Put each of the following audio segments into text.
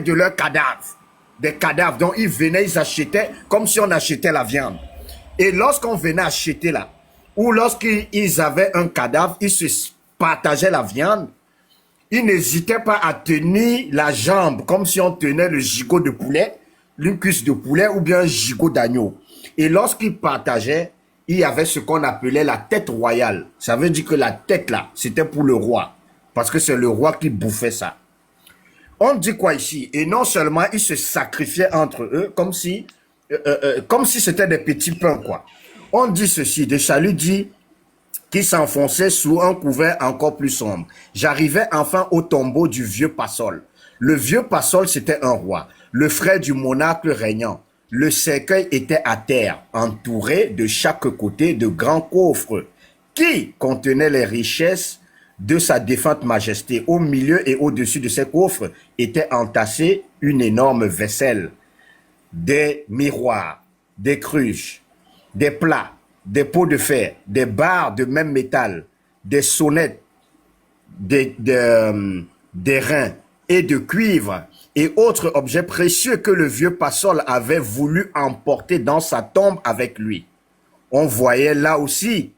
de leurs cadavres. Des cadavres. Donc, ils venaient, ils achetaient comme si on achetait la viande. Et lorsqu'on venait acheter là, ou lorsqu'ils avaient un cadavre, ils se partageaient la viande. Ils n'hésitaient pas à tenir la jambe comme si on tenait le gigot de poulet, une cuisse de poulet ou bien un gigot d'agneau. Et lorsqu'ils partageaient, il y avait ce qu'on appelait la tête royale. Ça veut dire que la tête là, c'était pour le roi. Parce que c'est le roi qui bouffait ça. On dit quoi ici? Et non seulement ils se sacrifiaient entre eux comme si c'était des petits pains, quoi. On dit ceci, de Chalut dit qui s'enfonçait sous un couvert encore plus sombre. J'arrivais enfin au tombeau du vieux Passol. Le vieux Passol, c'était un roi, le frère du monarque régnant. Le cercueil était à terre, entouré de chaque côté de grands coffres qui contenaient les richesses de sa défunte majesté. Au milieu et au-dessus de ces coffres était entassée une énorme vaisselle, des miroirs, des cruches, des plats, des pots de fer, des barres de même métal, des sonnettes, des reins et de cuivre et autres objets précieux que le vieux Passol avait voulu emporter dans sa tombe avec lui. On voyait là aussi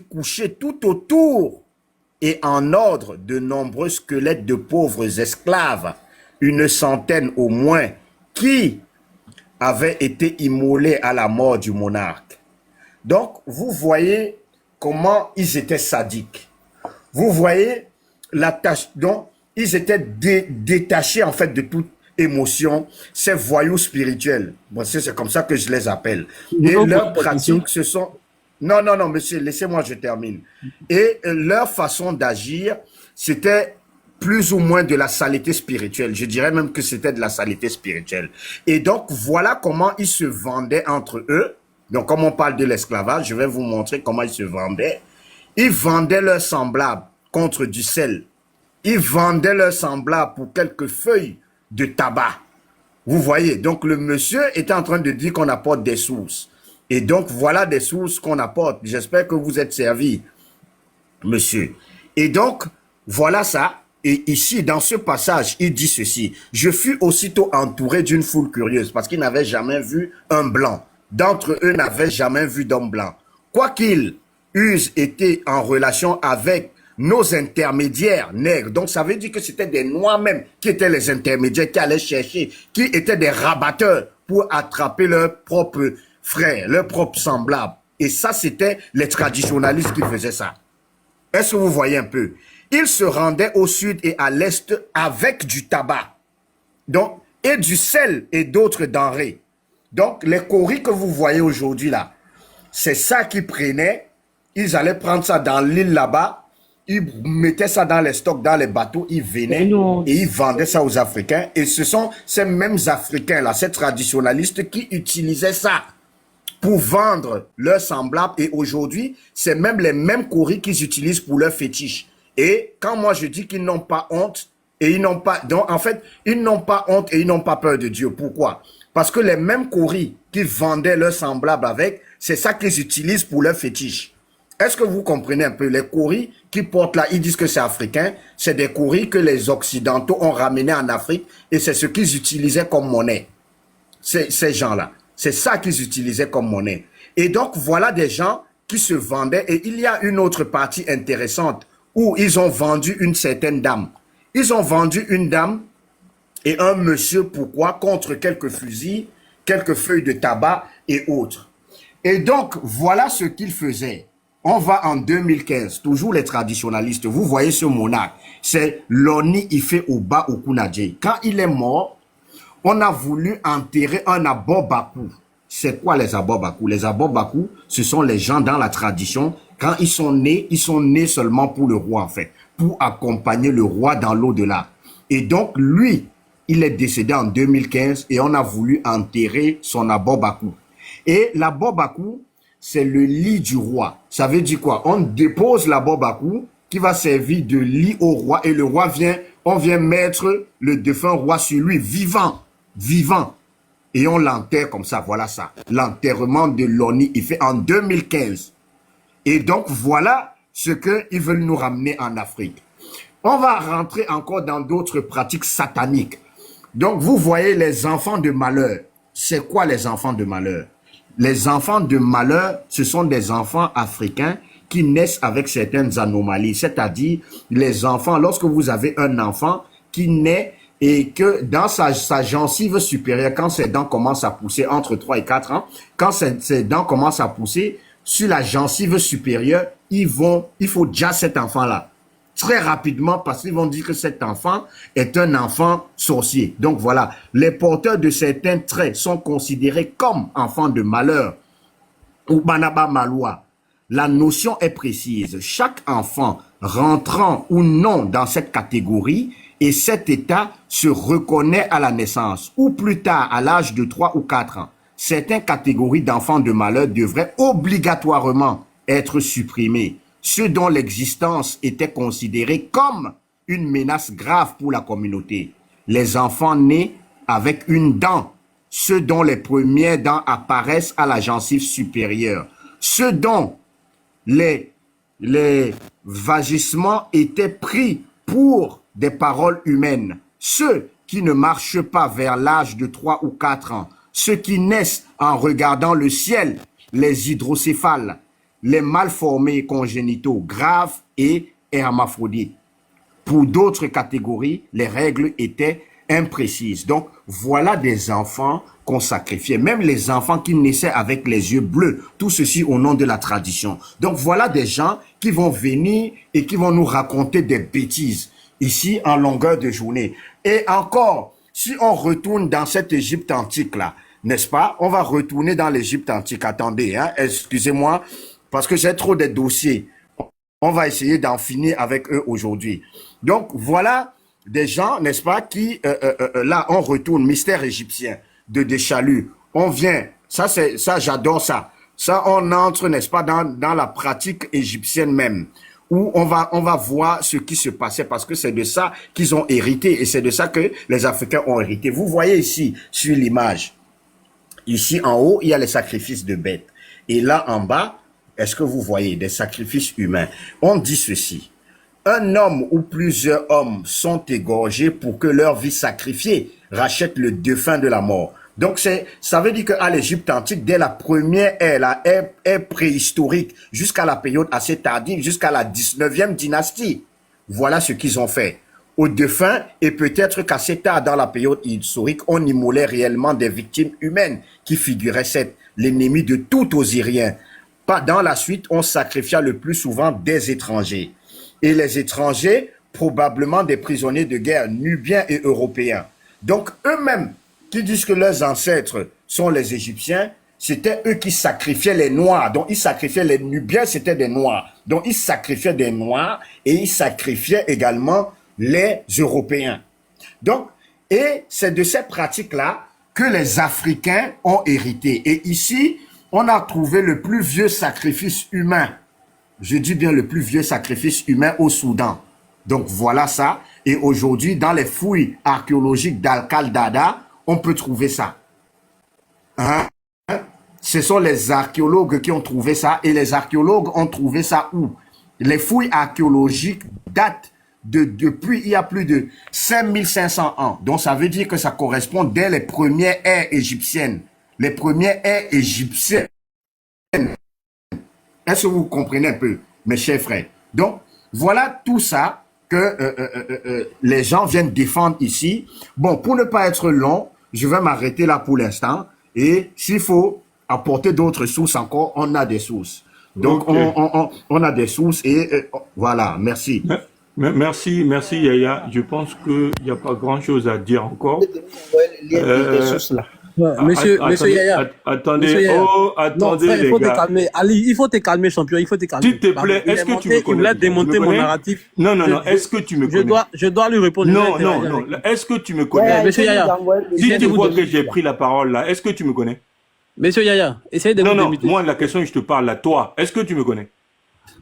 coucher tout autour et en ordre de nombreux squelettes de pauvres esclaves, une centaine au moins, qui avaient été immolés à la mort du monarque. Donc, vous voyez comment ils étaient sadiques. Vous voyez la tâche, donc ils étaient détachés en fait de toute émotion, ces voyous spirituels. Bon, c'est comme ça que je les appelle. Et leurs pratiques, ce sont... Non, non, non, monsieur, laissez-moi, je termine. Et leur façon d'agir, c'était plus ou moins de la saleté spirituelle. Je dirais même que c'était de la saleté spirituelle. Et donc, voilà comment ils se vendaient entre eux. Donc, comme on parle de l'esclavage, je vais vous montrer comment ils se vendaient. Ils vendaient leurs semblables contre du sel. Ils vendaient leurs semblables pour quelques feuilles de tabac. Vous voyez, donc le monsieur était en train de dire qu'on apporte des sources. Et donc, voilà des sources qu'on apporte. J'espère que vous êtes servi, monsieur. Et donc, voilà ça. Et ici, dans ce passage, il dit ceci. Je fus aussitôt entouré d'une foule curieuse parce qu'ils n'avaient jamais vu un blanc. D'entre eux n'avaient jamais vu d'homme blanc. Quoiqu'ils eussent été en relation avec nos intermédiaires nègres. Donc, ça veut dire que c'était des noirs même qui étaient les intermédiaires, qui allaient chercher, qui étaient des rabatteurs pour attraper leurs propres frères, leurs propres semblables. Et ça, c'était les traditionalistes qui faisaient ça. Est-ce que vous voyez un peu? Ils se rendaient au sud et à l'est avec du tabac. Donc, et du sel et d'autres denrées. Donc, les coris que vous voyez aujourd'hui là, c'est ça qu'ils prenaient. Ils allaient prendre ça dans l'île là-bas. Ils mettaient ça dans les stocks, dans les bateaux. Ils venaient et ils vendaient ça aux Africains. Et ce sont ces mêmes Africains là, ces traditionalistes qui utilisaient ça pour vendre leurs semblables. Et aujourd'hui, c'est même les mêmes coris qu'ils utilisent pour leurs fétiches. Et quand moi je dis qu'ils n'ont pas honte, et ils n'ont pas, donc en fait, ils n'ont pas honte et ils n'ont pas peur de Dieu. Pourquoi? Parce que les mêmes coris qu'ils vendaient leurs semblables avec, c'est ça qu'ils utilisent pour leurs fétiches. Est-ce que vous comprenez un peu? Les coris qu'ils portent là, ils disent que c'est africain, c'est des coris que les Occidentaux ont ramenés en Afrique et c'est ce qu'ils utilisaient comme monnaie. Ces gens-là. C'est ça qu'ils utilisaient comme monnaie. Et donc, voilà des gens qui se vendaient. Et il y a une autre partie intéressante où ils ont vendu une certaine dame. Ils ont vendu une dame et un monsieur, pourquoi? Contre quelques fusils, quelques feuilles de tabac et autres. Et donc, voilà ce qu'ils faisaient. On va en 2015, toujours les traditionalistes. Vous voyez ce monarque, c'est Loni Ife Oba Okunadje. Quand il est mort, on a voulu enterrer un Abobakou. C'est quoi les Abobakou? Les Abobakou, ce sont les gens dans la tradition. Quand ils sont nés seulement pour le roi en fait, pour accompagner le roi dans l'au-delà. Et donc lui, il est décédé en 2015 et on a voulu enterrer son Abobakou. Et l'Abobakou, c'est le lit du roi. Ça veut dire quoi? On dépose l'Abobakou qui va servir de lit au roi et le roi vient, on vient mettre le défunt roi sur lui, vivant. Et on l'enterre comme ça, voilà ça. L'enterrement de Loni, il fait en 2015. Et donc, voilà ce qu'ils veulent nous ramener en Afrique. On va rentrer encore dans d'autres pratiques sataniques. Donc, vous voyez les enfants de malheur. C'est quoi les enfants de malheur? Les enfants de malheur, ce sont des enfants africains qui naissent avec certaines anomalies. C'est-à-dire, les enfants, lorsque vous avez un enfant qui naît et que dans sa gencive supérieure, quand ses dents commencent à pousser entre 3 et 4 ans, quand ses dents commencent à pousser, sur la gencive supérieure, il faut déjà cet enfant-là très rapidement parce qu'ils vont dire que cet enfant est un enfant sorcier. Donc voilà, les porteurs de certains traits sont considérés comme enfants de malheur ou banaba maloua. La notion est précise. Chaque enfant rentrant ou non dans cette catégorie et cet état se reconnaît à la naissance ou plus tard à l'âge de 3 ou 4 ans. Certaines catégories d'enfants de malheur devraient obligatoirement être supprimées. Ceux dont l'existence était considérée comme une menace grave pour la communauté. Les enfants nés avec une dent, ceux dont les premières dents apparaissent à la gencive supérieure, ceux dont les vagissements étaient pris pour des paroles humaines, ceux qui ne marchent pas vers l'âge de 3 ou 4 ans, ceux qui naissent en regardant le ciel, les hydrocéphales, les malformés congénitaux graves et hermaphrodites. Pour d'autres catégories, les règles étaient imprécises. Donc, voilà des enfants qu'on sacrifiait. Même les enfants qui naissaient avec les yeux bleus. Tout ceci au nom de la tradition. Donc, voilà des gens qui vont venir et qui vont nous raconter des bêtises ici en longueur de journée. Et encore, si on retourne dans cette Égypte antique-là, n'est-ce pas? On va retourner dans l'Égypte antique. Attendez, hein, excusez-moi, parce que j'ai trop de dossiers. On va essayer d'en finir avec eux aujourd'hui. Donc, voilà des gens, n'est-ce pas, qui, là, on retourne, mystère égyptien de Deschalut. On vient, ça, j'adore ça. Ça, on entre, n'est-ce pas, dans la pratique égyptienne même, où on va voir ce qui se passait, parce que c'est de ça qu'ils ont hérité, et c'est de ça que les Africains ont hérité. Vous voyez ici, sur l'image, ici en haut, il y a les sacrifices de bêtes. Et là, en bas, est-ce que vous voyez des sacrifices humains? On dit ceci. Un homme ou plusieurs hommes sont égorgés pour que leur vie sacrifiée rachète le défunt de la mort. Donc, ça veut dire qu'à l'Égypte antique, dès la première ère préhistorique, jusqu'à la période assez tardive, jusqu'à la 19e dynastie, voilà ce qu'ils ont fait. Aux défunts, et peut-être qu'assez tard dans la période historique, on immolait réellement des victimes humaines qui figuraient être l'ennemi de tout Osirien. Dans la suite, on sacrifia le plus souvent des étrangers. Et les étrangers, probablement des prisonniers de guerre nubiens et européens. Donc, eux-mêmes, qui disent que leurs ancêtres sont les Égyptiens, c'était eux qui sacrifiaient les Noirs. Donc, ils sacrifiaient les Nubiens, c'était des Noirs. Donc, ils sacrifiaient des Noirs et ils sacrifiaient également les Européens. Donc, et c'est de ces pratiques-là que les Africains ont hérité. Et ici, on a trouvé le plus vieux sacrifice humain. Je dis bien le plus vieux sacrifice humain au Soudan. Donc voilà ça. Et aujourd'hui, dans les fouilles archéologiques d'Al-Kaldada, on peut trouver ça. Hein? Ce sont les archéologues qui ont trouvé ça. Et les archéologues ont trouvé ça où? Les fouilles archéologiques datent depuis il y a plus de 5500 ans. Donc ça veut dire que ça correspond dès les premières ères égyptiennes. Les premières ères égyptiennes. Est-ce que vous comprenez un peu, mes chers frères? Donc, voilà tout ça que les gens viennent défendre ici. Bon, pour ne pas être long, je vais m'arrêter là pour l'instant. Et s'il faut apporter d'autres sources encore, on a des sources. Donc, okay. on a des sources et voilà, merci. Merci Yaya. Je pense qu'il n'y a pas grand-chose à dire encore. Des sources là. Ouais, monsieur Yaya. Attendez, attendez non, frère, les il faut gars. te calmer. Ali, il faut te calmer, champion. Il faut te calmer. S'il te plaît, est-ce que tu me connais? Il voulait démonter mon narratif. Non, est-ce que tu me connais? Je dois lui répondre. Non. Est-ce que tu me connais? Monsieur Yaya. Si tu vois que j'ai pris la parole là, est-ce que tu me connais? Monsieur Yaya, essayez de Non, moi la question je te parle à toi. Est-ce que tu me connais?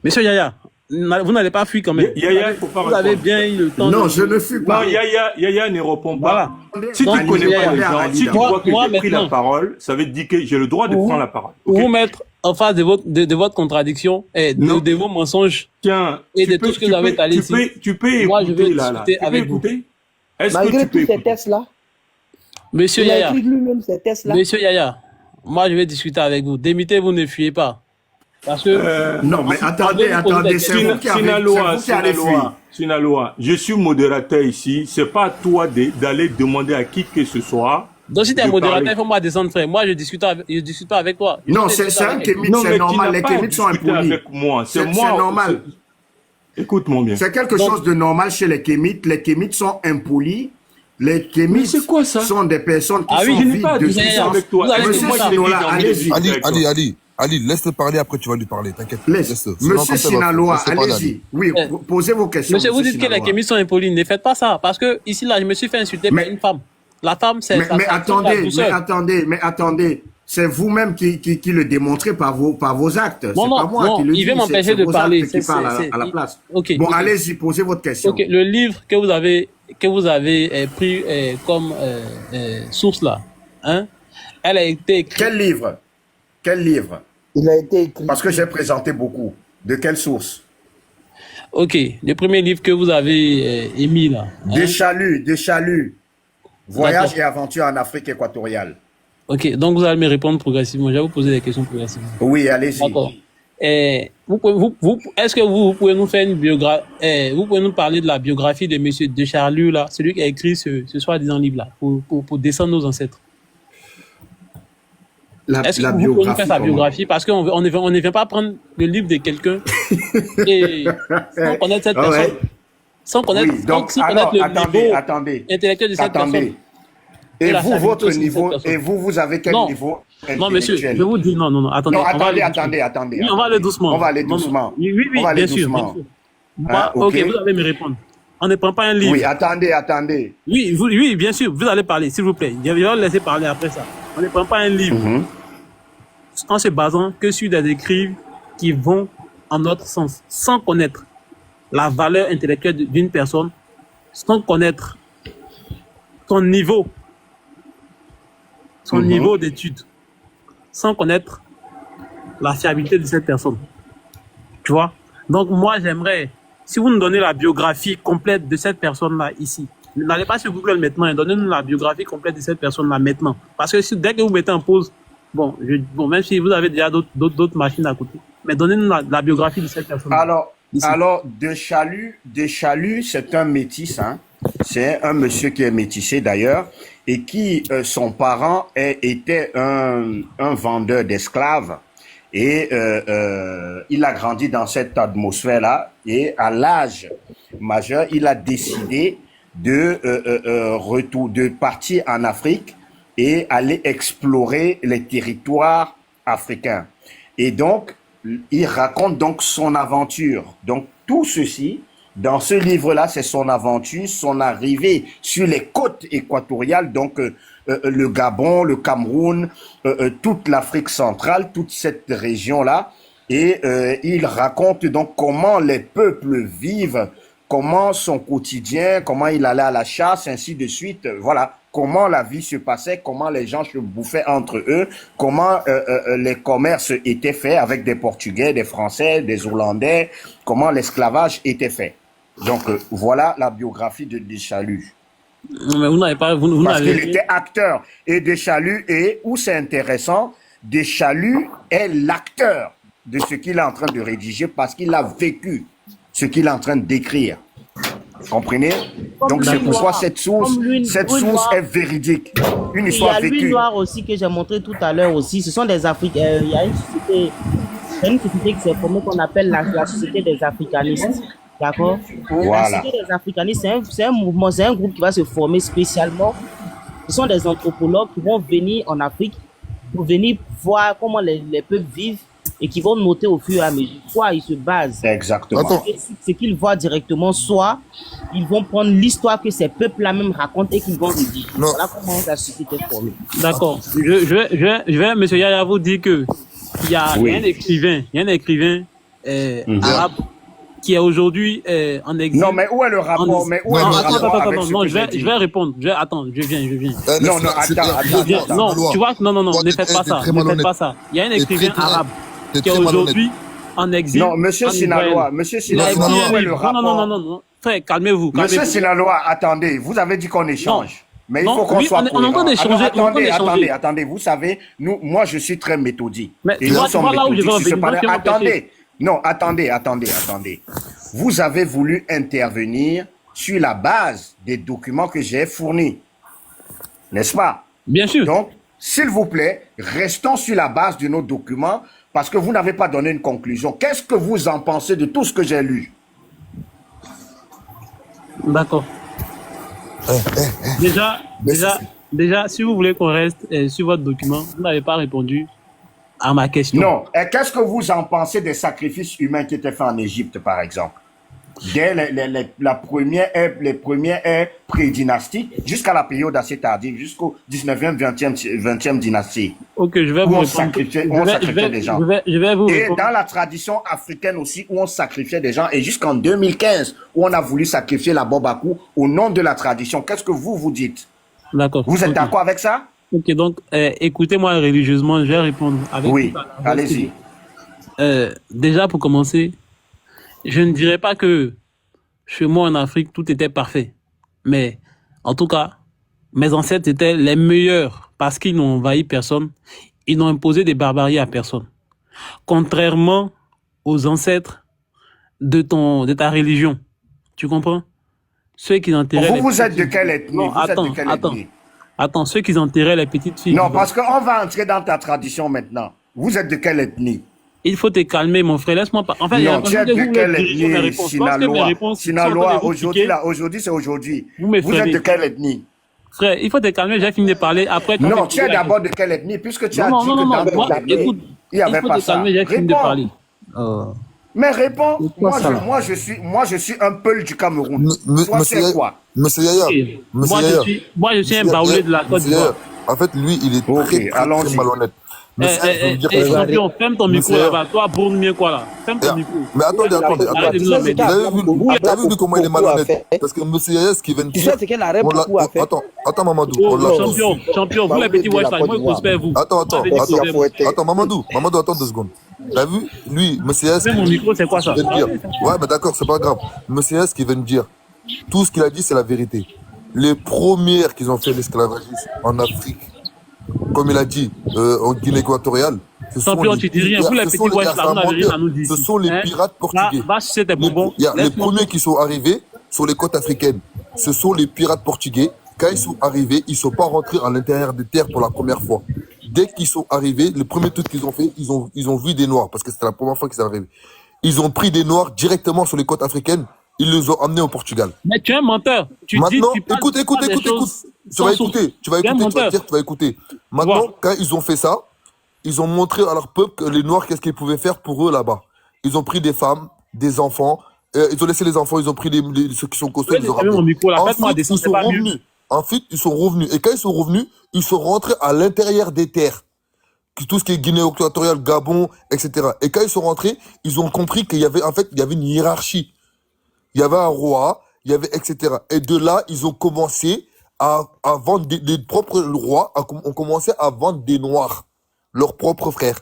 Monsieur Yaya, vous n'allez pas fuir quand même. Yaya, il faut pas répondre. Vous avez bien eu le temps. Non, je ne fuis pas. Non, Yaya ne répond pas. Voilà. Si tu ne connais pas les gens, si tu vois que j'ai pris maintenant, la parole, ça veut dire que j'ai le droit de prendre la parole. Okay. en face de votre contradiction, et Non. de vos mensonges, Tiens, et de tout ce que vous avez étalé ici. tu peux Moi, je écouter veux là. discuter Tu peux avec vous. écouter? Est-ce que Malgré tu peux tous ces écouter? tests-là, Monsieur il a Yaya, écrit lui-même ces tests-là. Monsieur Yaya, moi, je vais discuter avec vous. Démitez-vous, ne fuyez pas. Parce que... Non, mais attendez, Vous posez des c'est questions. vous qui allez fuir. Sinaloa, je suis modérateur ici. C'est pas à toi d'aller demander à qui que ce soit. Donc, si tu es de modérateur, parler. il faut moi descendre, frère. Moi, je discute pas avec toi. Je Non, discute c'est un avec quelqu'un. kémite, Non, c'est mais tu normal. n'as Les pas à kémites sont discuter impolis. avec moi. C'est C'est moi. normal. Écoute-moi bien. C'est quelque chose de normal chez les kémites. Les kémites sont impolis. Les Mais kémites c'est quoi ça? sont des personnes qui Ah oui, sont Je n'ai vides pas à de discuter puissance. avec toi. Vous allez Est-ce que dire moi, ça. je t'ai dit Sinaloa, j'ai envie de allez-y. discuter avec toi? Ali, laisse-le parler, après tu vas lui parler, t'inquiète. Laisse-le. Sinon, Monsieur comme ça, il va- Sinaloa, laisse-le parler, allez-y. Ali. Oui, Eh. posez vos questions. Monsieur, vous dites que les Sinaloa. kémites sont impolis. Ne faites pas ça. Parce que ici, là, je me suis fait insulter Mais- par une femme. La femme, c'est... Mais ça- ça- la douceur. attendez. C'est vous-même qui le démontrez par vos actes. C'est Non, pas moi non, qui le dis. il veut m'empêcher c'est de vos parler. actes qui C'est- parlent c'est- à la place. Ok, Bon, ok. allez-y, posez votre question. Ok, le livre que vous avez pris comme source là, hein, elle a été écrite. Quel livre? Il a été écrit. Parce que j'ai présenté beaucoup. De quelle source? Ok, le premier livre que vous avez émis là. Hein? Des chaluts. Voyage D'accord. et aventure en Afrique équatoriale. Ok, donc vous allez me répondre progressivement. Je vais vous poser des questions progressivement. Oui, allez-y. D'accord. Est-ce que vous pouvez nous faire une biographie, vous pouvez nous parler de la biographie de Monsieur de Charlus là, celui qui a écrit ce soi-disant livre là, pour descendre nos ancêtres. Est-ce que vous pouvez nous faire sa biographie? Parce qu'on ne vient pas prendre le livre de quelqu'un et sans connaître cette personne. Ouais. Sans connaître, Oui, donc, sans alors, connaître le niveau attendez. intellectuel de cette personne. Et la vous, stabilité votre aussi de niveau, cette personne. et vous avez quel Non. niveau Non, monsieur, intellectuel? je vous dis non, attendez. Non, on va aller attendez. Oui, on va aller doucement. On va aller Non, non. doucement. Oui, On va aller bien sûr. doucement. Moi, ok. ok, vous allez me répondre. On ne prend pas un livre. Oui, attendez. Oui, bien sûr, vous allez parler, s'il vous plaît. Je vais vous laisser parler après ça. On ne prend pas un livre Mhm. en se basant que sur des écrits qui vont en notre sens, sans connaître la valeur intellectuelle d'une personne, sans connaître son niveau, Mhm. niveau d'études, sans connaître la fiabilité de cette personne. Tu vois? Donc moi, j'aimerais, si vous nous donnez la biographie complète de cette personne-là ici, n'allez pas sur Google maintenant et donnez-nous la biographie complète de cette personne-là maintenant. Parce que dès que vous mettez en pause, bon, même si vous avez déjà d'autres machines à côté, mais donnez-nous la biographie de cette personne. Alors, De Chalut, c'est un métis, hein. C'est un monsieur qui est métissé d'ailleurs, et qui, son parent était un vendeur d'esclaves. Et il a grandi dans cette atmosphère-là. Et à l'âge majeur, il a décidé de partir en Afrique et aller explorer les territoires africains. Et donc, il raconte donc son aventure. Donc, tout ceci, dans ce livre-là, c'est son aventure, son arrivée sur les côtes équatoriales, donc le Gabon, le Cameroun, toute l'Afrique centrale, toute cette région-là. Et il raconte donc comment les peuples vivent, comment son quotidien, comment il allait à la chasse, ainsi de suite. Voilà, comment la vie se passait, comment les gens se bouffaient entre eux, comment les commerces étaient faits avec des Portugais, des Français, des Hollandais, comment l'esclavage était fait. Donc voilà la biographie de Deschalus. Non, mais vous n'avez pas, vous Parce n'avez qu'il était acteur. Et Deschalus, et où c'est intéressant, Deschalus est l'acteur de ce qu'il est en train de rédiger parce qu'il a vécu ce qu'il est en train d'écrire. Vous comprenez? Donc c'est pourquoi cette source est véridique. Une Il y histoire a l'huile vécue. noire aussi que j'ai montré tout à l'heure aussi. Ce sont des Africains. Il y a une société qui s'est formée qu'on appelle la société des africanistes. D'accord? Voilà. La société des africanistes, c'est un mouvement, c'est un groupe qui va se former spécialement. Ce sont des anthropologues qui vont venir en Afrique pour venir voir comment les peuples vivent et qui vont noter au fur et à mesure. Soit ils se basent Exactement. Attends. sur ce qu'ils voient directement, soit ils vont prendre l'histoire que ces peuples-là même racontent et qu'ils vont rédiger. Non. Voilà comment la société est formée. D'accord. Je vais, monsieur Yaya, vous dire que il y a Oui. un écrivain arabe qui est aujourd'hui en exil. Non, mais où est le rapport? Mais où est le Non, rapport avec ce non, que je j'ai dit? vais répondre. Attends, je viens. Non, attends. Non, tu vois, non, ne faites pas ça. Très Ne faites malhonnête. pas ça. Il y a un Et écrivain très, très- arabe. T'es qui est très malhonnête. aujourd'hui en exil. Non, monsieur en Sinaloa, Israël. monsieur Il a Sinaloa, dit Sinaloa. un où est le livre. Non, non, rapport? non, non, non. Frère, calmez-vous. Monsieur calmez-vous. Sinaloa, attendez, vous avez dit qu'on échange. Mais il Non, faut qu'on oui, soit on est en cohérent. train d'échanger, Alors, on est en train d'échanger. attendez, vous savez, moi je suis très méthodique. Mais Et tu nous vois sommes là où je méthodiques veux sur ce revenir, panel. donc tu vas Attendez, non, attendez. Vous avez voulu intervenir sur la base des documents que j'ai fournis, n'est-ce pas? Bien sûr. Donc, s'il vous plaît, restons sur la base de nos documents parce que vous n'avez pas donné une conclusion. Qu'est-ce que vous en pensez de tout ce que j'ai lu? D'accord. Déjà, si vous voulez qu'on reste sur votre document, vous n'avez pas répondu à ma question. Non. Et qu'est-ce que vous en pensez des sacrifices humains qui étaient faits en Égypte, par exemple? Dès les premières ères pré-dynastiques, jusqu'à la période assez tardive, jusqu'au 19e, 20e dynastie. Ok, je vais où vous on répondre. sacrifiait des gens. Je vais vous Et répondre. dans la tradition africaine aussi, où on sacrifiait des gens, et jusqu'en 2015, où on a voulu sacrifier la Bobakou au nom de la tradition. Qu'est-ce que vous dites? D'accord. Vous êtes Ok. d'accord avec ça? Ok, donc écoutez-moi religieusement, je vais répondre avec. Oui, allez-y. Déjà, pour commencer, je ne dirais pas que chez moi en Afrique, tout était parfait. Mais en tout cas, mes ancêtres étaient les meilleurs parce qu'ils n'ont envahi personne. Ils n'ont imposé des barbaries à personne. Contrairement aux ancêtres de ta religion. Tu comprends? Ceux qui enterraient Vous êtes de quelle ethnie? Non, Vous êtes de quelle ethnie? Attends, ceux qui enterraient les petites filles. Non, parce qu'on va entrer dans ta tradition maintenant. Vous êtes de quelle ethnie? Il faut te calmer, mon frère. Laisse-moi pas. En fait, Non, tu es de quelle diriger mes ethnie? réponses. Parce que mes réponses sont en train Sinaloa, de vous aujourd'hui, piquer. aujourd'hui, c'est aujourd'hui. Vous me Vous êtes freinez. de quelle ethnie? Frère, il faut te calmer. J'ai fini de parler. Après, tu vas Non, me tu poser es la d'abord de quelle ethnie? Puisque tu as Non, dit non, que non, dans non. ton Moi, ethnie, écoute, il n'y avait faut pas te ça. calmer. J'ai fini de Réponds. parler. Mais réponds. C'est quoi ça, là? Moi, je suis un peul du Cameroun. Toi, Monsieur c'est quoi? Monsieur Yaya, Ok. Monsieur Moi, Yaya, je suis un Monsieur baoulé Yaya, de la Côte Monsieur Yaya, d'Ivoire. en fait, lui, il est Ok, très allons-y. malhonnête. Monsieur Yaya, je veux dire quelque chose. Champion, ferme ton micro Monsieur là-bas. Toi, bourne mieux quoi là. Ferme ton Yaya, micro. mais attendez, Arrête de nous Vous embêter. avez vu comment il est malhonnête? Parce que Monsieur Yaya, ce qu'il vient de Tu dire, sais ce qu'elle aurait on l'a- beaucoup à faire. Attends, Mamadou, on l'a tous Champion, su. champion, vous les petits wesh là, moi je prospère vous. Attends, Mamadou. Mamadou, attends 2 secondes. T'as vu? Lui, Monsieur Yaya, ce Fais mon qu'il micro, c'est quoi ça? vient de dire. Ouais, mais d'accord, c'est pas grave. Monsieur Yaya, ce qu'il vient de dire, tout ce qu'il a dit, c'est la vérité. Les premières qui ont fait l'esclavagisme en Afrique, comme il a dit, en Guinée équatoriale, Champion, tu dis rien. Vous les petits wesh là, vous n'avez rien à nous dire. ce sont les pirates portugais. Va sucer tes bonbons. Les premiers qui sont arrivés sur les côtes africaines, ce sont les pirates portugais. Quand ils sont arrivés, ils ne sont pas rentrés à l'intérieur des terres pour la première fois. Dès qu'ils sont arrivés, le premier truc qu'ils ont fait, ils ont vu des Noirs, parce que c'était la première fois qu'ils sont arrivés. Ils ont pris des Noirs directement sur les côtes africaines, ils les ont amenés au Portugal. Mais tu es un menteur. Maintenant, tu parles écoute. des choses Tu vas sans source. écouter, tu vas dire, tu vas écouter. Maintenant, Voilà. quand ils ont fait ça, ils ont montré à leur peuple que les Noirs, qu'est-ce qu'ils pouvaient faire pour eux là-bas. Ils ont pris des femmes, des enfants, ils ont laissé les enfants, ils ont pris ceux qui sont costauds, Ouais, ils ont j'ai mon micro, là. Faites-moi Ensuite, descendre, ils c'est sont pas mieux. revenus. Ensuite, ils sont revenus. Et quand ils sont revenus, ils sont rentrés à l'intérieur des terres. Tout ce qui est Guinée équatoriale, Gabon, etc. Et quand ils sont rentrés, ils ont compris qu'il y avait, en fait, il y avait une hiérarchie. Il y avait un roi, il y avait, etc. Et de là, ils ont commencé à vendre des propres rois, ont commencé à vendre des Noirs, leurs propres frères.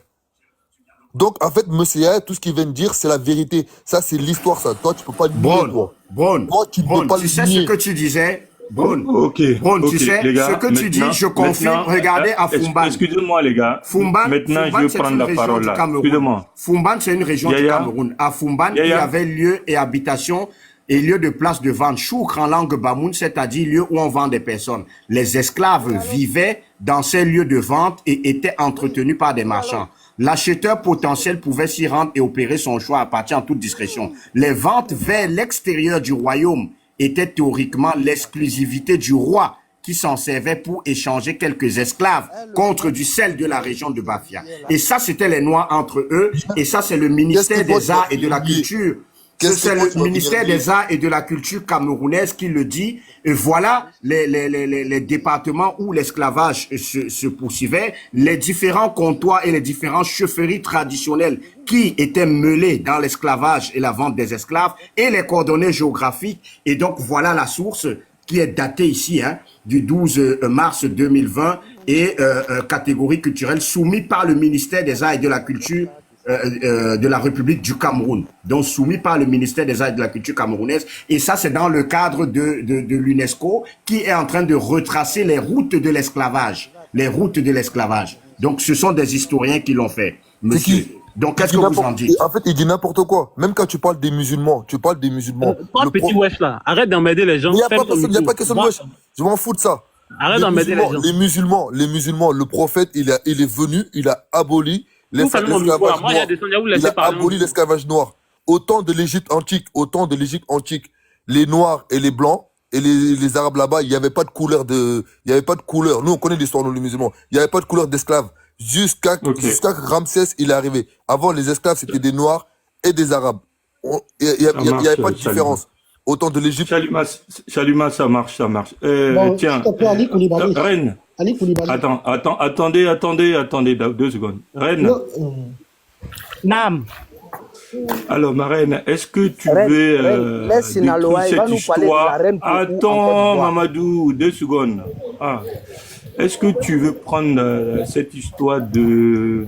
Donc, en fait, monsieur Yaya, tout ce qu'il vient de dire, c'est la vérité. Ça, c'est l'histoire, ça. Toi, tu peux pas le nier, toi. Toi, tu peux pas le tu sais nier. ce que tu disais? Bon, Ok, tu sais, les gars, ce que tu dis, je confirme. Regardez à Fumban. Excusez-moi, les gars. Fumban, Maintenant, Fumban, je vais c'est prendre une la région parole du là. Cameroun. Excusez-moi. Fumban, c'est une région du Yaya. Cameroun. À Fumban, il y Yaya. avait lieu et habitation et lieu de place de vente. Choukre en langue bamoun, c'est-à-dire lieu où on vend des personnes. Les esclaves vivaient dans ces lieux de vente et étaient entretenus par des marchands. L'acheteur potentiel pouvait s'y rendre et opérer son choix à partir en toute discrétion. Les ventes vers l'extérieur du royaume étaient théoriquement l'exclusivité du roi qui s'en servait pour échanger quelques esclaves contre du sel de la région de Bafia. Et ça, c'était les Noirs entre eux. Et ça, c'est le ministère des Arts et de la Culture. C'est le ministère des Arts et de la Culture camerounaise qui le dit. Et voilà les départements où l'esclavage se poursuivait, les différents comptoirs et les différentes chefferies traditionnelles qui étaient mêlées dans l'esclavage et la vente des esclaves et les coordonnées géographiques. Et donc, voilà la source qui est datée ici, du 12 mars 2020 et catégorie culturelle soumise par le ministère des Arts et de la Culture de la République du Cameroun, donc soumis par le ministère des Arts et de la Culture camerounaise. Et ça, c'est dans le cadre de l'UNESCO qui est en train de retracer les routes de l'esclavage. Les routes de l'esclavage. Donc, ce sont des historiens qui l'ont fait, monsieur. Donc, qu'est-ce que vous en dites? En fait, il dit n'importe quoi. Même quand tu parles des musulmans, Toi, petit wesh là, arrête d'emmerder les gens. Il n'y a pas question de wesh. Je m'en fous de ça. Arrête d'emmerder les gens. Les musulmans, le prophète, il est venu, il a aboli l'esclavage noir. Il a aboli l'esclavage noir. Autant de l'Égypte antique, les noirs et les blancs et les arabes là-bas, il n'y avait pas de couleur Nous, on connaît l'histoire, nous, les musulmans. Il n'y avait pas de couleur d'esclaves. Jusqu'à que Ramsès, il est arrivé. Avant, les esclaves, c'était des noirs et des arabes. Il n'y avait pas de différence. Autant de l'Égypte. Chalima, ça marche. Tiens, Reine. Attendez 2 secondes. Reine. Nam. Alors, ma reine, est-ce que tu veux décrire cette histoire? Attends, Mamadou, 2 secondes. Est-ce que tu veux prendre cette histoire des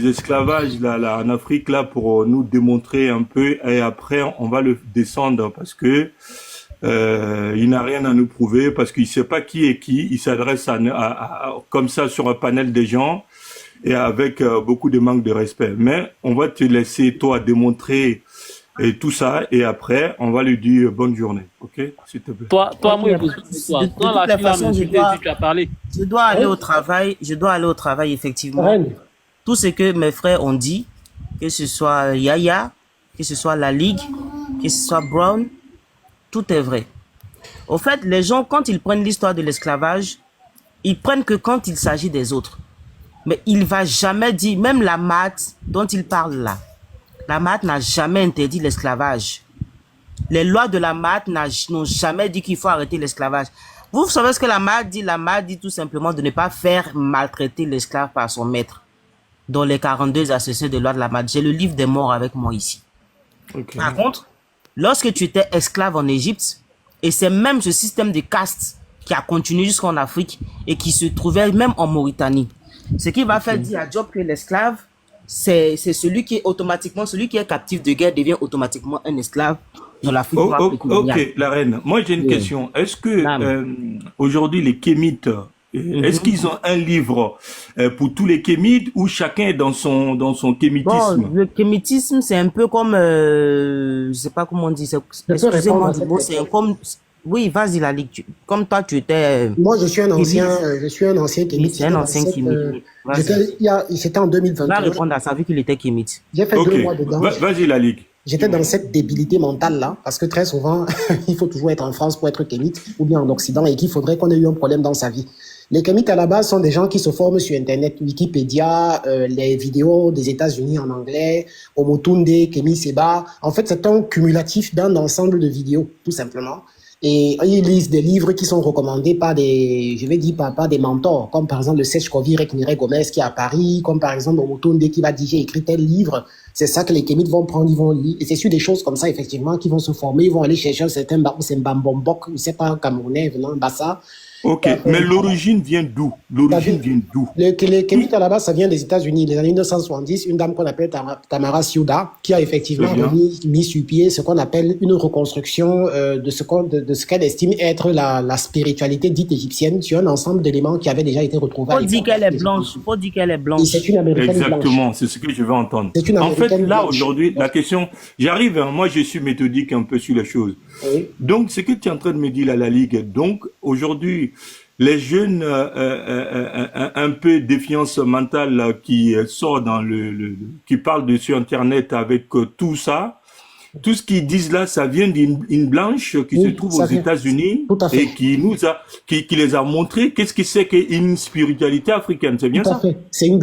esclavages là, en Afrique là pour nous démontrer un peu et après on va le descendre parce que il n'a rien à nous prouver parce qu'il sait pas qui est qui, il s'adresse comme ça sur un panel de gens et avec beaucoup de manque de respect. Mais on va te laisser toi démontrer et tout ça et après on va lui dire bonne journée, ok, s'il te plaît. Toi, moi, de toute la façon, je dois aller au travail. Je dois aller au travail effectivement. Tout ce que mes frères ont dit, que ce soit Yaya, que ce soit la Ligue, que ce soit Brown, tout est vrai. Au fait, les gens, quand ils prennent l'histoire de l'esclavage, ils prennent que quand il s'agit des autres. Mais il va jamais dire, même la MAT dont il parle là, la MAT n'a jamais interdit l'esclavage. Les lois de la MAT n'ont jamais dit qu'il faut arrêter l'esclavage. Vous savez ce que la MAT dit? La MAT dit tout simplement de ne pas faire maltraiter l'esclave par son maître. Dans les 42 associés de loi de la MAT. J'ai le livre des morts avec moi ici. Okay. Par contre, lorsque tu étais esclave en Égypte, et c'est même ce système de caste qui a continué jusqu'en Afrique et qui se trouvait même en Mauritanie. Ce qui va faire dire à Diop que l'esclave, c'est celui qui est captif de guerre devient automatiquement un esclave dans l'Afrique. Ok, la reine. Moi, j'ai une question. Est-ce que aujourd'hui, les Kémites, est-ce qu'ils ont un livre pour tous les Kémites ou chacun est dans son kémitisme? Bon, le kémitisme, c'est un peu comme, je sais pas comment on dit, excusez-moi, c'est comme, oui, vas-y, la Ligue. Comme toi, tu étais. Moi, je suis un ancien kémite. C'est un ancien kémite. C'était en 2021. Il va répondre à ça vu qu'il était kémite. J'ai fait 2 mois dedans. Vas-y, la Ligue. J'étais dans cette débilité mentale-là, parce que très souvent, il faut toujours être en France pour être kémite, ou bien en Occident, et qu'il faudrait qu'on ait eu un problème dans sa vie. Les kémites, à la base, sont des gens qui se forment sur Internet, Wikipédia, les vidéos des États-Unis en anglais, Omotunde, Kémi Seba. En fait, c'est un cumulatif d'un ensemble de vidéos, tout simplement. Et ils lisent des livres qui sont recommandés par des mentors, comme par exemple le Sech Kovir et Mireille Gomez qui est à Paris, comme par exemple Omotunde qui va dire j'ai écrit tel livre. C'est ça que les kémites vont prendre, ils vont lire. Et c'est sur des choses comme ça, effectivement, qu'ils vont se former, ils vont aller chercher un certain Mbambombok, je sais pas, Camerounais venant Bassa. Ok, mais l'origine vient d'où? Les kémites à la base, ça vient des États-Unis, les années 1970, une dame qu'on appelle Tamara Siouda, qui a effectivement mis sur pied ce qu'on appelle une reconstruction de ce qu'elle estime être la spiritualité dite égyptienne sur un ensemble d'éléments qui avaient déjà été retrouvés. Faut dire qu'elle est blanche. C'est une Américaine blanche. Exactement, c'est ce que je veux entendre. En fait, là, aujourd'hui, la question, j'arrive, moi, je suis méthodique un peu sur les choses. Oui. Donc, ce que tu es en train de me dire, là, la Ligue, donc, aujourd'hui, les jeunes un peu défiance mentale qui sort qui parlent sur Internet avec tout ça, tout ce qu'ils disent là, ça vient d'une blanche qui se trouve aux États-Unis et qui les a montré qu'est-ce que c'est qu'une spiritualité africaine, c'est bien ça? Tout à fait. C'est une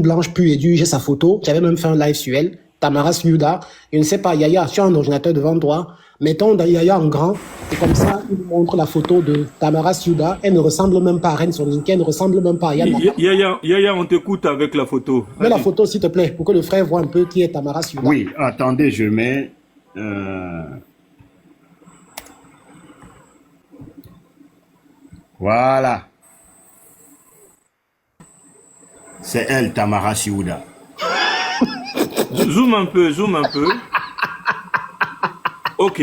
blanche pure et dure. J'ai sa photo. J'avais même fait un live sur elle. Tamara Siouda. Je ne sais pas, Yaya, tu as un ordinateur devant toi. Mettons Yaya en grand, et comme ça, il montre la photo de Tamara Siouda. Elle ne ressemble même pas à Reine Soninké, elle ne ressemble même pas à Yann. Yaya, on t'écoute avec la photo. Mets la photo, s'il te plaît, pour que le frère voit un peu qui est Tamara Siouda. Oui, attendez, je mets... Voilà. C'est elle, Tamara Siouda. Zoom un peu. Ok.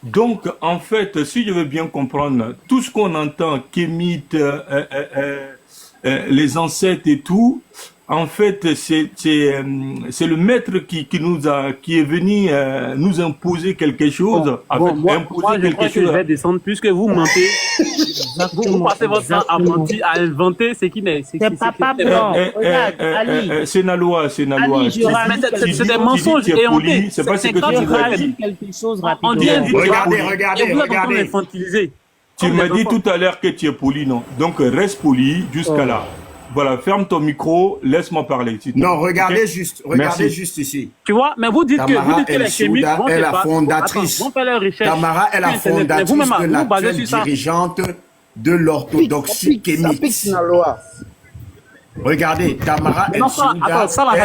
Donc, en fait, si je veux bien comprendre, tout ce qu'on entend, Kémite, les ancêtres et tout, en fait, c'est le maître qui est venu nous imposer quelque chose. Moi, je crois que je vais descendre puisque vous mentez. Vous passez votre temps à mentir, à inventer ce qui n'est. C'est papa blanc. Regarde, Ali. C'est la loi. Ali, je rajoute c'est des mensonges éhontés. C'est pas ce que tu je veux rajoute dire. quelque chose On dit rapidement. Regardez. Infantiliser. Tu m'as dit tout à l'heure que tu es poli, non? Donc, reste poli jusqu'à là. Voilà, ferme ton micro, laisse-moi parler. Non, regardez juste ici. Tu vois, mais vous dites Tamara que les chimistes vont est la fondatrice. faire leur recherche. Tamara est la fondatrice de l'actuelle dirigeante de l'orthodoxie kémite. Regardez, Tamara El Souda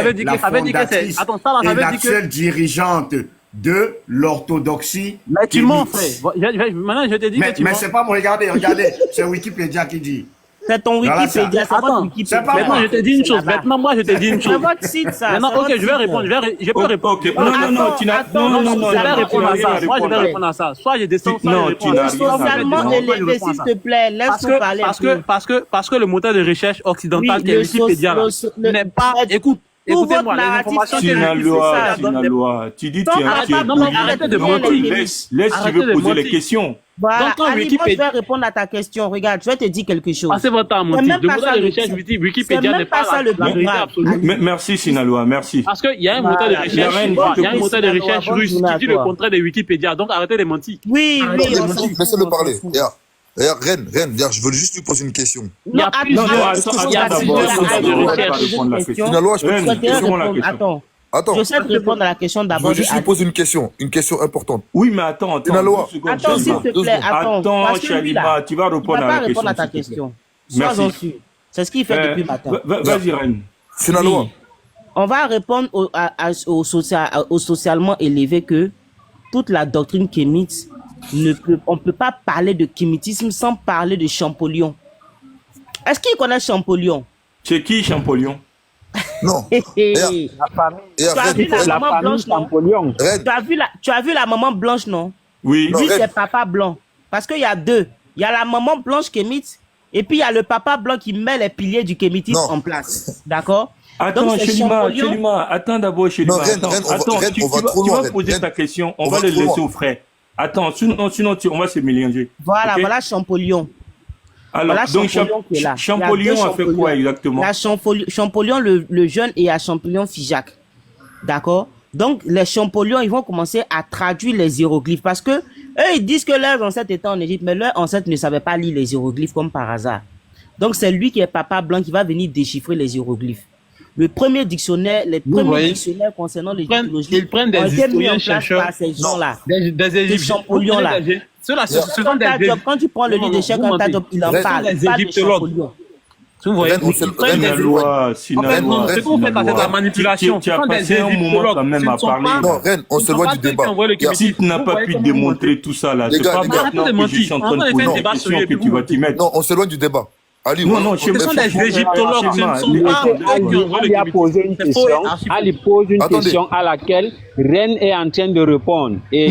est la fondatrice et l'actuelle dirigeante de l'orthodoxie. Mais tu mens, frère. Maintenant, je te dis que tu mens. Mais c'est pas moi, regardez, c'est Wikipédia qui dit. C'est ton Wikipédia, c'est votre Wikipédia. Maintenant, je te dis une chose. Maintenant, moi, je te dis une chose. C'est votre site, ça. Maintenant, ok, je vais répondre. Je peux répondre. Non, tu n'as... Non, je vais répondre à ça. Moi, je vais répondre à ça. Soit je descends, soit je réponds. Socialement élevé, s'il te plaît. Laisse-nous parler. Parce que le moteur de recherche occidental qui est Wikipédia là n'est pas... Écoutez-moi, les informations c'est une loi. Tu dis tu arrêtez de mentir. Laisse, tu veux poser les questions. Voilà, Ali, moi, je vais répondre à ta question. Regarde, je vais te dire quelque chose. Passez votre temps à mentir. Le moteur de recherche Wikipédia n'est pas la vérité absolue. Merci, Sinaloa, merci. Parce qu'il y a un moteur de recherche, il y a un moteur de recherche russe qui dit le contraire de Wikipédia. Donc arrêtez de mentir. Oui. Laissez-le parler. Regarde, Reine, viens, je veux juste lui poser une question. Il y a plusieurs moteurs de recherche. Sinaloa, je peux poser une question. Attends. Je sais répondre à la question d'abord. Je veux juste lui poser une question importante. Oui, mais attends. Sinaloa. Attends, s'il te plaît, attends, Chalima, tu vas répondre à ta question. Sois-en sûr. C'est ce qu'il fait depuis matin. Vas-y, Reine. Sinaloa. On va répondre au socialement élevé que toute la doctrine kémite, on ne peut pas parler de kémitisme sans parler de Champollion. Est-ce qu'il connaît Champollion? C'est qui Champollion? Non. La famille. La maman Champollion. Tu as vu la maman blanche, non? Oui. Lui, c'est papa blanc. Parce qu'il y a deux. Il y a la maman blanche kémite et puis il y a le papa blanc qui met les piliers du kémitisme en place. D'accord? Attends, Chelima, attends d'abord, Chelima. Attends, tu vas poser ta question. On va le laisser au frais. Attends, sinon on va se mélanger. Voilà Champollion. Alors, voilà donc Champollion a fait quoi exactement? Champollion le jeune et à Champollion Figeac. D'accord? Donc, les Champollions, ils vont commencer à traduire les hiéroglyphes parce que eux, ils disent que leurs ancêtres étaient en Égypte, mais leurs ancêtres ne savaient pas lire les hiéroglyphes comme par hasard. Donc, c'est lui qui est papa blanc qui va venir déchiffrer les hiéroglyphes. Les premiers dictionnaires concernant l'égyptologie, ils prennent des historiens chercheurs par ces gens-là. Des Égyptiens. Ce sont des quand tu prends le livre de Cheikh Anta Diop, il en parle. Des égyptologues. Vous voyez, ils prennent des loi. Ce que vous faites, c'est de la manipulation. Tu as passé un moment quand même à parler. Non, Reine, on se voit du débat. Si tu n'as pas pu démontrer tout ça là, c'est pas maintenant que je suis en train de poser une question que tu vas t'y mettre. Non, on se loin du débat. Ali, ce sont des égyptologues, ce ne sont pas... Ali a posé une question, Ali pose une question à laquelle Reine est en train de répondre. Et